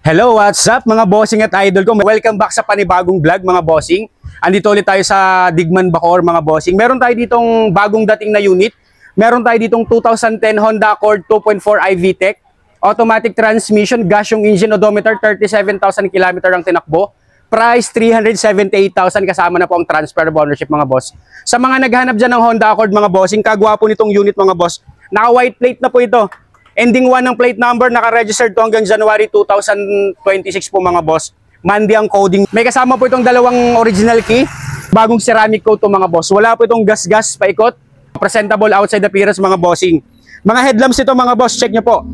Hello, what's up mga bossing at idol ko? Welcome back sa panibagong vlog mga bossing. Andito ulit tayo sa Digman Bacoor mga bossing. Meron tayo ditong bagong dating na unit. Meron tayo ditong 2010 Honda Accord 2.4 iVTEC. Automatic transmission, gas yung engine, odometer, 37,000 km ang tinakbo. Price, 378,000 kasama na po ang transfer of ownership mga boss. Sa mga naghanap dyan ng Honda Accord mga bossing, kagwapo nitong unit mga boss. Naka-white plate na po ito. Ending 1 ng plate number, naka-registered to hanggang January 2026 po mga boss. Monday ang coding. May kasama po itong dalawang original key. Bagong ceramic coat to mga boss. Wala po itong gas-gas paikot. Presentable outside appearance mga bossing. Mga headlamps ito mga boss, check nyo po.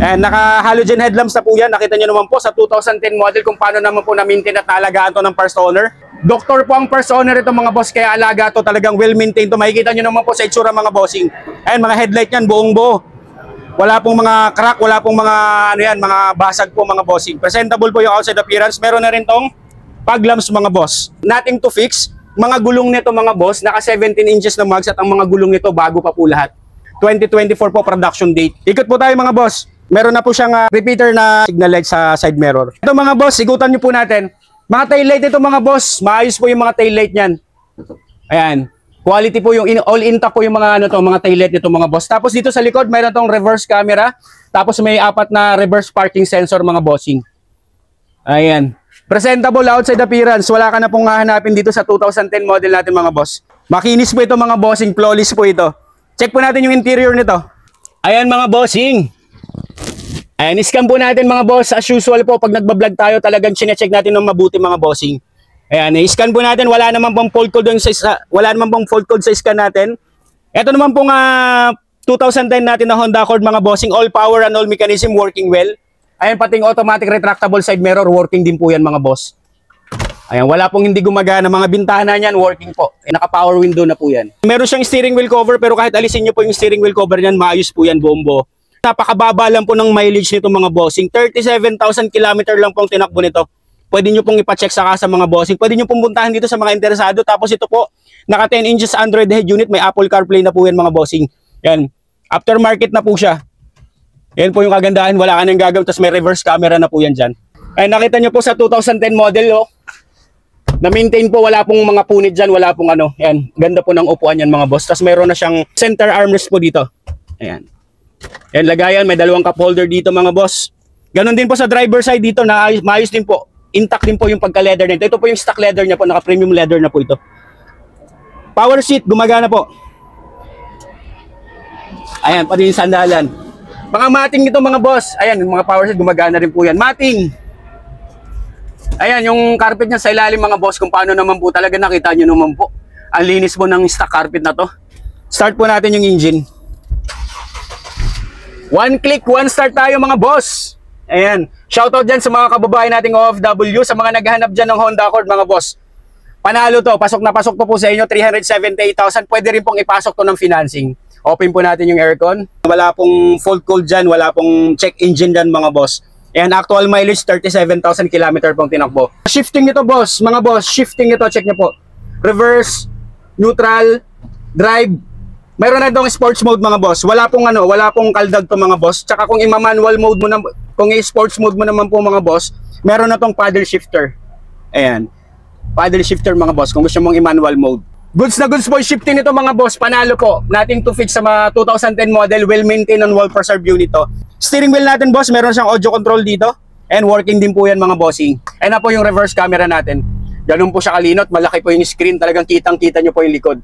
And naka-halogen headlamps na po yan. Nakita nyo naman po sa 2010 model kung paano naman po na-maintain at naalagaan to ng first owner. Doktor po ang first owner ito mga boss, kaya alaga to, talagang well-maintained to. Makikita nyo naman po sa itsura mga bossing. And mga headlight yan, buong buo. Wala pong mga crack, wala pong mga mga basag po mga bossing. Presentable po yung outside appearance. Meron na rin tong fog lamps mga boss. Nothing to fix. Mga gulong nito mga boss, naka 17 inches na mags at ang mga gulong nito bago pa po lahat. 2024 po production date. Ikot po tayo mga boss. Meron na po siyang repeater na signal light sa side mirror. Ito mga boss, ikutan nyo po natin. Mga tail light ito mga boss. Maayos po yung mga tail light niyan. Ayan. Quality po yung all intact po yung mga mga tail light nito mga boss. Tapos dito sa likod mayroon tong reverse camera. Tapos may 4 na reverse parking sensor mga bossing. Ayan. Presentable outside appearance. Wala ka na pong hahanapin dito sa 2010 model natin mga boss. Makinis po ito mga bossing. Flawless po ito. Check po natin yung interior nito. Ayan mga bossing. Ayan, iscan po natin mga boss. As usual po, pag nagbablog tayo, talagang chinecheck natin ng mabuti mga bossing. Ayan, i-scan po natin. Wala naman pong fault code sa scan natin. Ito naman pong 2010 natin na Honda Accord mga bossing. All power and all mechanism working well. Ayan, pating automatic retractable side mirror working din po yan mga boss. Ayan, wala pong hindi gumagana. Mga bintana niyan working po. Naka-power window na po yan. Meron siyang steering wheel cover, pero kahit alisin nyo po yung steering wheel cover niyan, maayos po yan, bombo. Napakababa lang po ng mileage nito mga bossing. 37,000 km lang pong tinakbo nito. Pwede nyo pong ipacheck sa mga bossing. Pwede nyo pong puntahan dito sa mga interesado. Tapos ito po, naka 10 inches Android head unit. May Apple CarPlay na po yan mga bossing. Yan. Aftermarket na po siya. Yan po yung kagandahan. Wala ka nang gagawin. Tapos may reverse camera na po yan dyan. Ay, nakita nyo po sa 2010 model. Oh, na-maintain po. Wala pong mga punit dyan. Wala pong Yan. Ganda po ng upuan yan mga boss. Tapos mayroon na siyang center armrest po dito. Ayan. Yan, lagayan. May dalawang cup holder dito mga boss. Ganon din po sa driver side dito. Maayos din po. Intact din po yung pagka-leather nito. Ito po yung stock leather niya po. Naka-premium leather na po ito. Power seat, gumagana po. Ayan, pati yung sandalan. Mga mating nito mga boss. Ayan, yung mga power seat, gumagana rin po yan. Mating. Ayan, yung carpet niya sa ilalim mga boss. Kung paano naman po talaga nakita nyo naman po. Ang linis po ng stock carpet na to. Start po natin yung engine. One click, one start tayo mga boss. Ayan. Shoutout dyan sa mga kababayan nating OFW, sa mga naghahanap dyan ng Honda Accord mga boss. Panalo to. Pasok na pasok to po sa inyo. 378,000. Pwede rin pong ipasok to ng financing. Open po natin yung aircon. Wala pong fault code dyan. Wala pong check engine dyan mga boss. Ayan. Actual mileage 37,000 km pong tinakbo. Shifting ito boss. Mga boss. Shifting ito. Check nyo po. Reverse. Neutral. Drive. Mayroon na daw sports mode mga boss. Wala pong wala pong kaldag to mga boss. Tsaka kung i-manual mode mo na, kung i-sports mode mo naman po mga boss, meron na tong paddle shifter. Ayan. Paddle shifter mga boss kung gusto mong i-manual mode. Goods na goods po shifting nito mga boss. Panalo po. Nothing to fix sa mga 2010 model, well maintained and well preserved unit to. Steering wheel natin boss, meron siyang audio control dito. And working din po yan mga bossing. Ayan na po yung reverse camera natin. Ganun po siya kalinot. Malaki po yung screen. Talagang kitang-kita nyo po yung likod.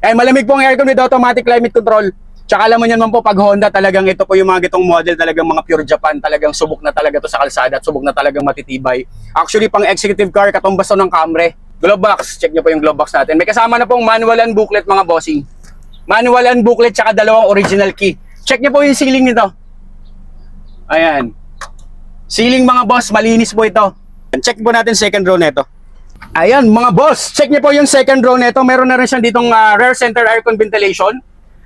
Eh, malamig po ang aircon with automatic climate control. Tsaka alam mo nyo naman po, pag Honda, talagang ito po yung mga gitong model, talagang mga pure Japan, talagang subok na talaga to sa kalsada at subok na talagang matitibay. Actually, pang executive car, katumbas to ng Camry. Glove box, check nyo po yung glove box natin. May kasama na pong manual and booklet mga bossing. Manual and booklet, tsaka dalawang original key. Check nyo po yung ceiling nito. Ayan. Ceiling mga boss, malinis po ito. Check po natin second row nito. Ayan mga boss, check niyo po yung second row nito. Meron na rin siyang ditong rear center aircon ventilation.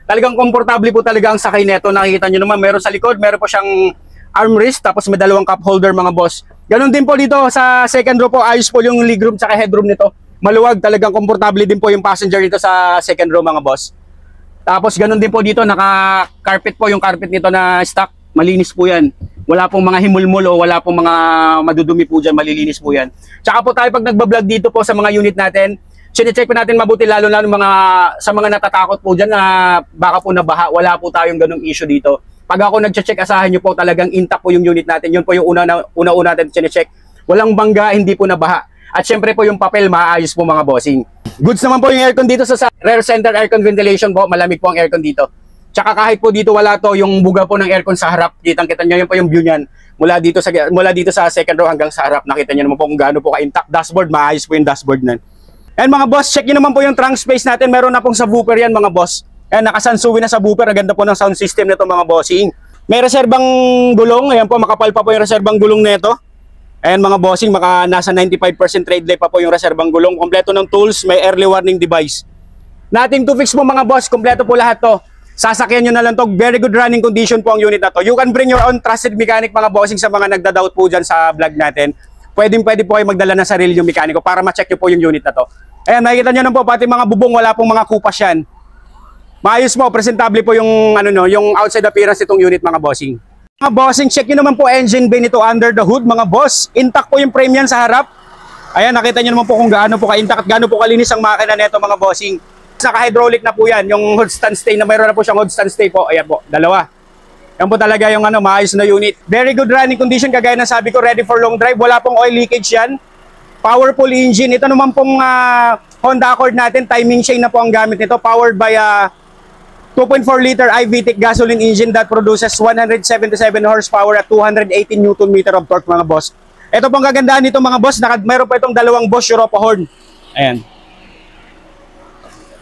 Talagang komportable po talaga ang sakay nito. Nakikita niyo naman, meron sa likod, meron po siyang armrest, tapos may dalawang cup holder mga boss. Ganon din po dito sa second row po, ayos po yung legroom tsaka headroom nito. Maluwag, talagang komportable din po yung passenger dito sa second row mga boss. Tapos ganon din po dito, naka-carpet po yung carpet nito na stock. Malinis po yan. Wala pong mga himulmul o wala pong mga madudumi po dyan, malilinis po yan. Tsaka po tayo pag nagbablog dito po sa mga unit natin, sine-check po natin mabuti lalo sa mga natatakot po dyan na baka po nabaha, wala po tayong ganung issue dito. Pag ako nag-check, asahan nyo po talagang intact po yung unit natin. Yun po yung una natin sine-check. Walang bangga, hindi po nabaha. At syempre po yung papel, maayos po mga bossing. Goods naman po yung aircon dito sa rear center aircon ventilation po. Malamig po ang aircon dito. Tsaka kahit po dito wala to, yung buga po ng aircon sa harap, kitang-kita nyo, yun po yung view niyan. Mula dito sa second row hanggang sa harap, nakita nyo naman po kung gaano po ka-intact. Dashboard, maayos po yung dashboard nan. And mga boss, check nyo naman po yung trunk space natin. Meron na pong subwoofer yan mga boss. And nakasansuwi na subwoofer. Ang ganda po ng sound system nito mga bossing. May reserbang gulong. Ayan po, makapal pa po yung reserbang gulong nito. Ayan mga bossing, nasa 95% trade life pa po yung reserbang gulong. Kompleto ng tools, may early warning device. Nothing to fix po mga boss, kompleto po lahat to. Sasakyan nyo na lang to. Very good running condition po ang unit na to. You can bring your own trusted mechanic mga bossing sa mga nagda-doubt po dyan sa vlog natin. Pwede po kayo magdala ng sarili yung mekaniko para ma-check nyo po yung unit na to. Ayan, nakikita nyo na po, pati mga bubong, wala pong mga kupas yan. Maayos po, presentable po yung, yung outside appearance itong unit mga bossing. Mga bossing, check nyo naman po engine bay nito under the hood mga boss. Intact po yung frame yan sa harap. Ayan, nakita nyo naman po kung gaano po ka-intact at gaano po kalinis ang makina nito mga bossing. Naka-hydraulic na po yan, yung hood stand stay na mayroon na po siyang hood stand stay po. Ayan po, dalawa. Yan po talaga yung maayos na unit. Very good running condition, kagaya ng sabi ko, ready for long drive. Wala pong oil leakage yan. Powerful engine. Ito naman pong Honda Accord natin, timing chain na po ang gamit nito. Powered by 2.4 liter i-VTEC gasoline engine that produces 177 horsepower at 218 Newton meter of torque mga boss. Ito pong kagandahan nito mga boss, mayroon pa itong dalawang Bosch Europa horn. Ayan.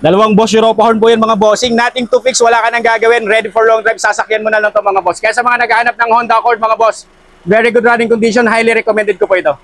Dalawang Bosch Europa horn po yan mga bossing. Nothing to fix, wala ka nang gagawin. Ready for long drive, sasakyan mo na lang to mga boss. Kaya sa mga naghahanap ng Honda Accord mga boss, very good running condition, highly recommended ko po ito.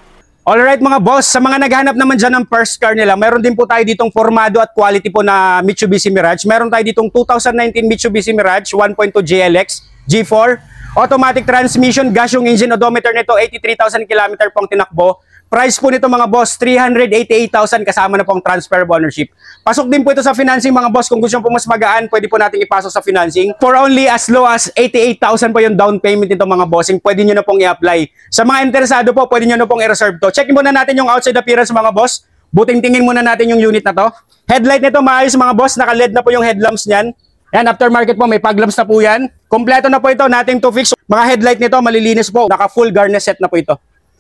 Alright mga boss, sa mga naghahanap naman dyan ng first car nila, meron din po tayo ditong formado at quality po na Mitsubishi Mirage. Meron tayo ditong 2019 Mitsubishi Mirage 1.2 GLX G4. Automatic transmission, gas yung engine, odometer nito 83,000 km pong tinakbo. Price po nito mga boss, 388,000 kasama na pong transfer of ownership. Pasok din po ito sa financing mga boss. Kung gusto nyo po mas magaan, pwede po natin ipasok sa financing. For only as low as 88,000 po yung down payment nito mga bossing. Pwede nyo na pong i-apply. Sa mga interesado po, pwede nyo na pong i-reserve to. Check muna natin yung outside appearance mga boss. Buting tingin muna natin yung unit na to. Headlight nito maayos mga boss. Naka-LED na po yung headlamps niyan. Yan, aftermarket po, may fog lamps na po yan. Kompleto na po ito, nothing to fix. Mga headlight nito, malilinis po. Naka-full garnish set na po ito.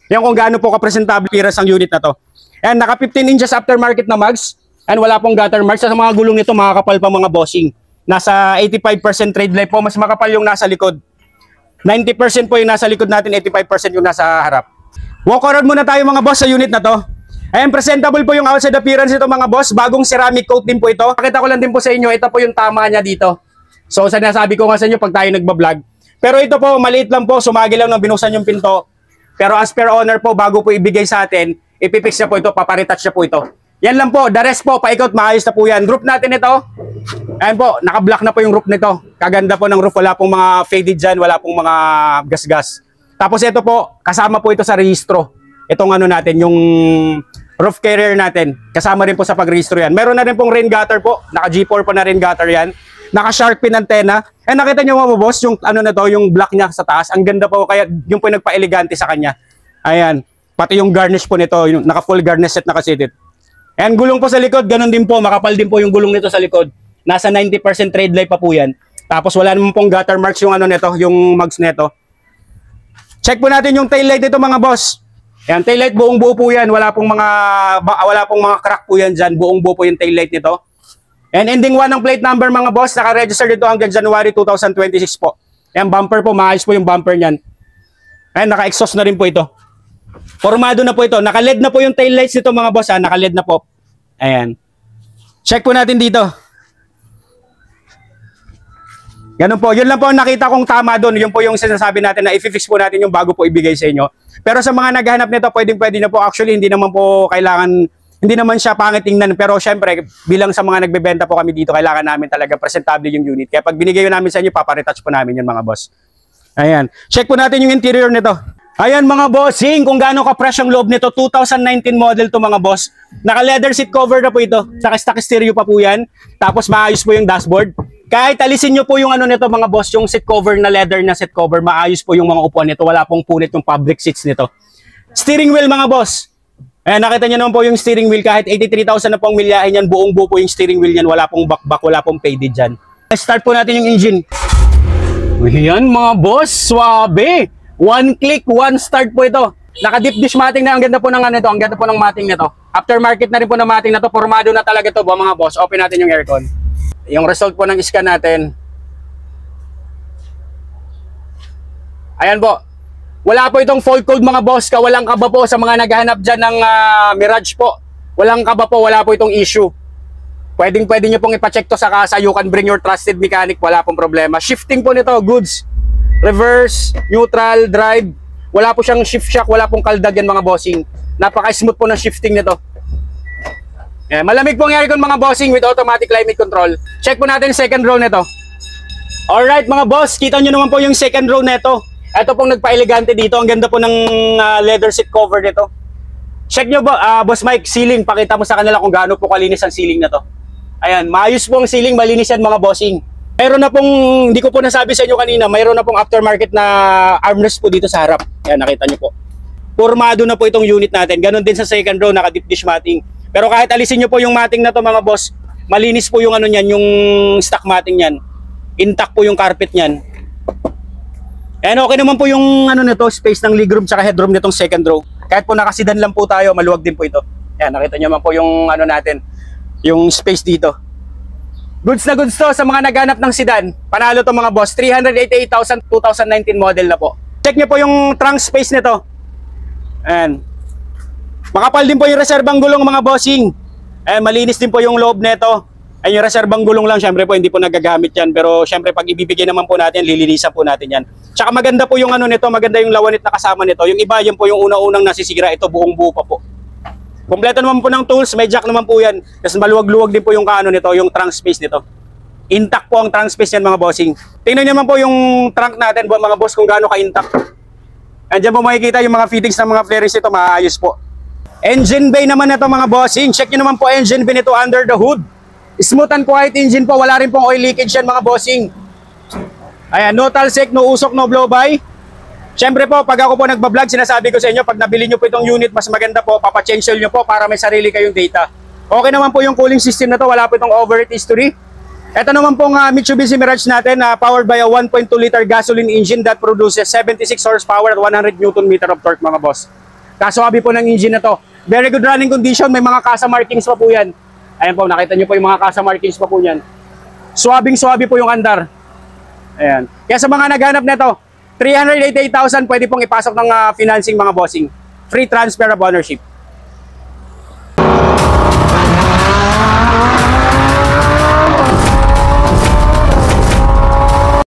Yan kung gaano po ka-presentable appearance ang unit na to. And naka 15 inches aftermarket na mags. And wala pong gutter marks. Sa mga gulong nito, makakapal pa mga bossing. Nasa 85% trade life po. Mas makapal yung nasa likod. 90% po yung nasa likod natin, 85% yung nasa harap. Walk around muna tayo mga boss sa unit na to. Ayan, presentable po yung outside appearance ito mga boss. Bagong ceramic coat din po ito. Pakita ko lang din po sa inyo, ito po yung tama niya dito. So, sinasabi ko nga sa inyo pag tayo nagbablog. Pero ito po, maliit lang po. Sumagi lang nang binuksan yung pinto. Pero as per owner po, bago po ibigay sa atin, ipipix na po ito, paparetouch na po ito. Yan lang po, the rest po, paikot, maayos na po yan. Roof natin ito, ayan po, naka-block na po yung roof nito. Kaganda po ng roof, wala pong mga faded dyan, wala pong mga gas-gas. Tapos ito po, kasama po ito sa rehistro. Itong natin, yung roof carrier natin, kasama rin po sa pag-rehistro yan. Meron na rin pong rain gutter po, naka-G4 po na rain gutter yan. Naka-shark fin antenna. Eh nakita nyo mga boss, yung na to, yung black niya sa taas. Ang ganda po, kaya yung po nagpa-elegante sa kanya. Ayan. Pati yung garnish po nito, yung naka-full garnish set na kasi ito. And gulong po sa likod, ganun din po, makapal din po yung gulong nito sa likod. Nasa 90% trade life pa po yan. Tapos wala naman pong gutter marks yung nito, yung mugs nito. Check po natin yung tail light nito mga boss. Ayan, tail light buong buo po yan. Wala pong mga crack po yan dyan. Buong buo po yung tail light nito. And ending 1 ng plate number mga boss, naka-register dito hanggang January 2026 po. Ayan, bumper po, maayos po yung bumper niyan. Ayan, naka-exhaust na rin po ito. Formado na po ito. Naka-LED na po yung tail lights nito mga boss, naka-LED na po. Ayan. Check po natin dito. Ganun po, yun lang po ang nakita kong tama doon. Yun po yung sinasabi natin na i-fix po natin yung bago po ibigay sa inyo. Pero sa mga naghahanap nito, pwede na po. Actually, hindi naman po kailangan. Hindi naman siya pangit tingnan, pero syempre, bilang sa mga nagbebenta po kami dito, kailangan namin talaga presentable yung unit. Kaya pag binigay namin sa inyo, paparetouch po namin yun mga boss. Ayan. Check po natin yung interior nito. Ayan mga bossing, kung gaano ka-fresh ang loob nito. 2019 model to mga boss. Naka-leather seat cover na po ito. Naka-stock stereo pa po yan. Tapos maayos po yung dashboard. Kahit alisin nyo po yung ano nito mga boss, yung seat cover na leather na seat cover, maayos po yung mga upuan nito. Wala pong punit yung fabric seats nito. Steering wheel mga boss. Ayan, nakita nyo naman po yung steering wheel. Kahit 83,000 na pong milyahin yan, buong buo po yung steering wheel yan. Wala pong back-back, wala pong faded dyan. Start po natin yung engine. Ayan mga boss, swabe. One click, one start po ito. Naka-deep dish mating na. Ang ganda po ng ano ito. Ang ganda po ng mating nito. Aftermarket na rin po ng mating na to. Formado na talaga ito mga boss. Open natin yung aircon. Yung result po ng scan natin. Ayan po. Wala po itong fault code mga boss. Walang kaba po sa mga naghahanap dyan ng Mirage po. Walang kaba po. Wala po itong issue. Pwede nyo pong ipacheck to sa kasa. You can bring your trusted mechanic. Wala pong problema. Shifting po nito. Goods. Reverse. Neutral. Drive. Wala po siyang shift shock. Wala pong kaldag yan mga bossing. Napaka-smooth po ng shifting nito. Yeah, malamig po ang aircon mga bossing with automatic climate control. Check po natin second row nito. Alright mga boss, kita nyo naman po yung second row nito. Ito pong nagpa-elegante dito. Ang ganda po ng leather seat cover nito. Check nyo ba, Boss Mike, ceiling. Pakita mo sa kanila kung gaano po kalinis ang ceiling na to. Ayan, maayos po ang ceiling, malinis yan mga bossing. Mayroon na pong, hindi ko po nasabi sa inyo kanina, mayroon na pong aftermarket na armrest po dito sa harap. Ayan, nakita nyo po. Formado na po itong unit natin. Ganon din sa second row, naka-deep dish matting. Pero kahit alisin nyo po yung matting na to mga boss, malinis po yung ano niyan, yung stock matting niyan. Intact po yung carpet niyan. And okay naman po yung ano nito, space ng legroom tsaka headroom nitong second row. Kahit po nakasidan lang po tayo, maluwag din po ito. Yan, nakita nyo naman po yung ano natin, yung space dito. Goods na goods to sa mga naghanap ng sedan. Panalo to mga boss, 388,000 2019 model na po. Check nyo po yung trunk space nito. Ayan. Makapal din po yung reserbang gulong mga bossing. Eh, malinis din po yung loob nito. Ay yung reserbang gulong lang, syempre po hindi po nagagamit yan. Pero syempre pag ibibigay naman po natin, lilinisan po natin yan. Tsaka maganda po yung ano nito, maganda yung lawanit na kasama nito. Yung iba, yan po yung una-unang nasisira. Ito buong buo pa po. Kompleto naman po ng tools, may jack naman po yan. Kasi maluwag-luwag din po yung kaano nito, yung trunk space nito. Intact po ang trunk space yan mga bossing. Tingnan nyo naman po yung trunk natin mga boss kung gaano ka-intact. Andiyan po makikita yung mga fittings ng mga flares nito, maayos po. Engine bay naman ito mga bossing. Check nyo naman po engine bay nito under the hood. Smooth and quiet engine po. Wala rin pong oil leakage yan mga bossing. Ayan, no talsik, no usok, no blow by. Siyempre po, pag ako po nagbablog, sinasabi ko sa inyo, pag nabili nyo po itong unit, mas maganda po, papachange nyo po para may sarili kayong data. Okay naman po yung cooling system na to. Wala po itong overheat history. Ito naman pong Mitsubishi Mirage natin, powered by a 1.2 liter gasoline engine that produces 76 horsepower at 100 Newton meter of torque mga boss. Kasuabi po ng engine na to. Very good running condition. May mga kasa markings pa po yan. Ayan po, nakita nyo po yung mga kasa markings pa po yan. Swabing-swabe po yung andar. Ayan. Kaya sa mga naghanap nito, 388,000 pwede pong ipasok ng financing mga bossing. Free transfer of ownership.